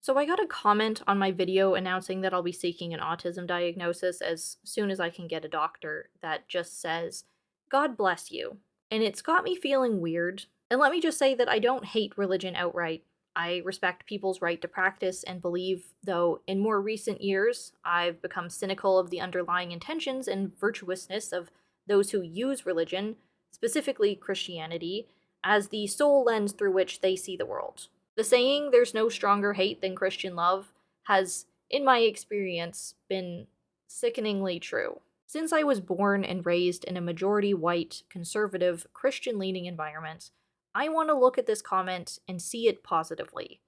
So I got a comment on my video announcing that I'll be seeking an autism diagnosis as soon as I can get a doctor that just says, "God bless you." And it's got me feeling weird. And let me just say that I don't hate religion outright. I respect people's right to practice and believe, though in more recent years, I've become cynical of the underlying intentions and virtuousness of those who use religion, specifically Christianity, as the sole lens through which they see the world. The saying, "there's no stronger hate than Christian love," has, in my experience, been sickeningly true. Since I was born and raised in a majority white, conservative, Christian leaning environment, I want to look at this comment and see it positively.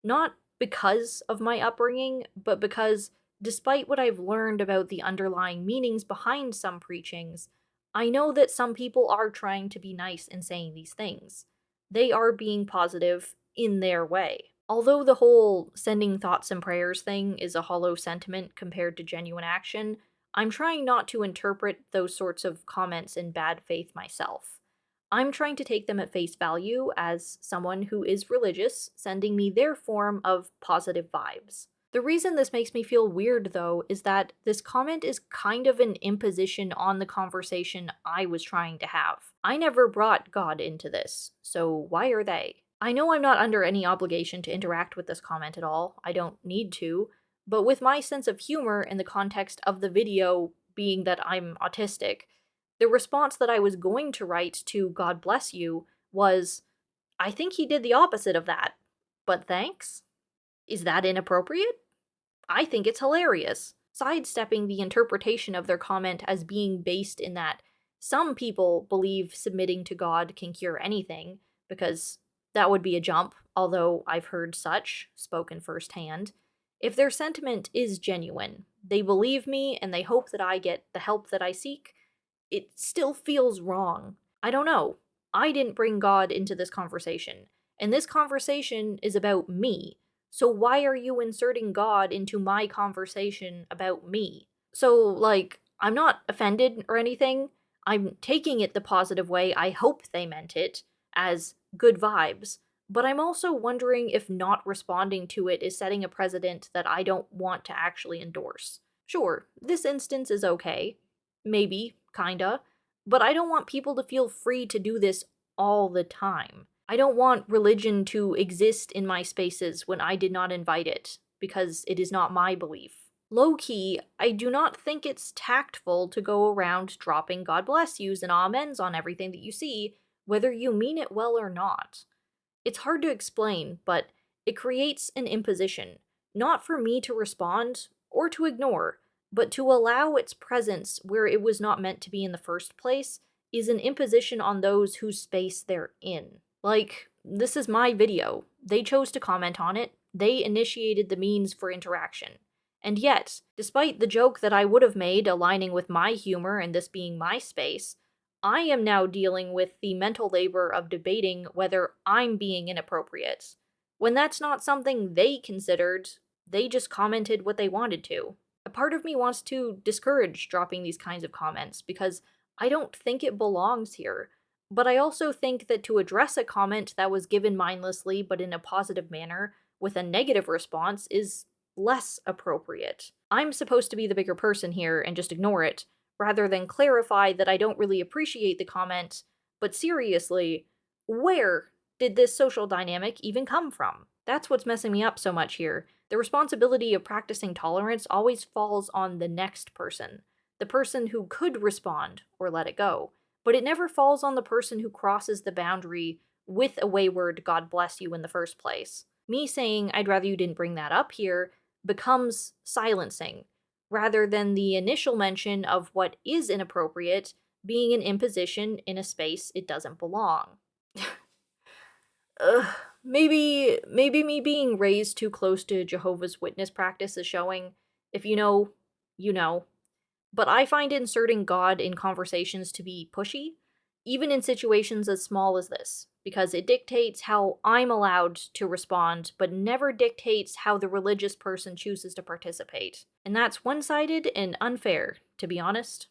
Not because of my upbringing, but because, despite what I've learned about the underlying meanings behind some preachings, I know that some people are trying to be nice in saying these things. They are being positive in their way. Although the whole sending thoughts and prayers thing is a hollow sentiment compared to genuine action, I'm trying not to interpret those sorts of comments in bad faith myself. I'm trying to take them at face value as someone who is religious sending me their form of positive vibes. The reason this makes me feel weird, though, is that this comment is kind of an imposition on the conversation I was trying to have. I never brought God into this, so why are they? I know I'm not under any obligation to interact with this comment at all, I don't need to, but with my sense of humor in the context of the video being that I'm autistic, the response that I was going to write to "God bless you" was, "I think he did the opposite of that, but thanks." Is that inappropriate? I think it's hilarious, sidestepping the interpretation of their comment as being based in that some people believe submitting to God can cure anything, because that would be a jump, although I've heard such, spoken firsthand. If their sentiment is genuine, they believe me and they hope that I get the help that I seek, it still feels wrong. I don't know. I didn't bring God into this conversation, and this conversation is about me. So why are you inserting God into my conversation about me? So, like, I'm not offended or anything. I'm taking it the positive way I hope they meant it, as good vibes. But I'm also wondering if not responding to it is setting a precedent that I don't want to actually endorse. Sure, this instance is okay. Maybe, kinda. But I don't want people to feel free to do this all the time. I don't want religion to exist in my spaces when I did not invite it, because it is not my belief. Low key, I do not think it's tactful to go around dropping "God bless yous" and amens on everything that you see, whether you mean it well or not. It's hard to explain, but it creates an imposition, not for me to respond or to ignore, but to allow its presence where it was not meant to be in the first place is an imposition on those whose space they're in. Like, this is my video. They chose to comment on it. They initiated the means for interaction. And yet, despite the joke that I would have made aligning with my humor and this being my space, I am now dealing with the mental labor of debating whether I'm being inappropriate. When that's not something they considered, they just commented what they wanted to. A part of me wants to discourage dropping these kinds of comments because I don't think it belongs here. But I also think that to address a comment that was given mindlessly but in a positive manner with a negative response is less appropriate. I'm supposed to be the bigger person here and just ignore it, rather than clarify that I don't really appreciate the comment, but seriously, where did this social dynamic even come from? That's what's messing me up so much here. The responsibility of practicing tolerance always falls on the next person, the person who could respond or let it go, but it never falls on the person who crosses the boundary with a wayward "God bless you" in the first place. Me saying "I'd rather you didn't bring that up here" becomes silencing, rather than the initial mention of what is inappropriate being an imposition in a space it doesn't belong. Ugh, maybe me being raised too close to Jehovah's Witness practice is showing. If you know, you know. But I find inserting God in conversations to be pushy, even in situations as small as this, because it dictates how I'm allowed to respond, but never dictates how the religious person chooses to participate. And that's one-sided and unfair, to be honest.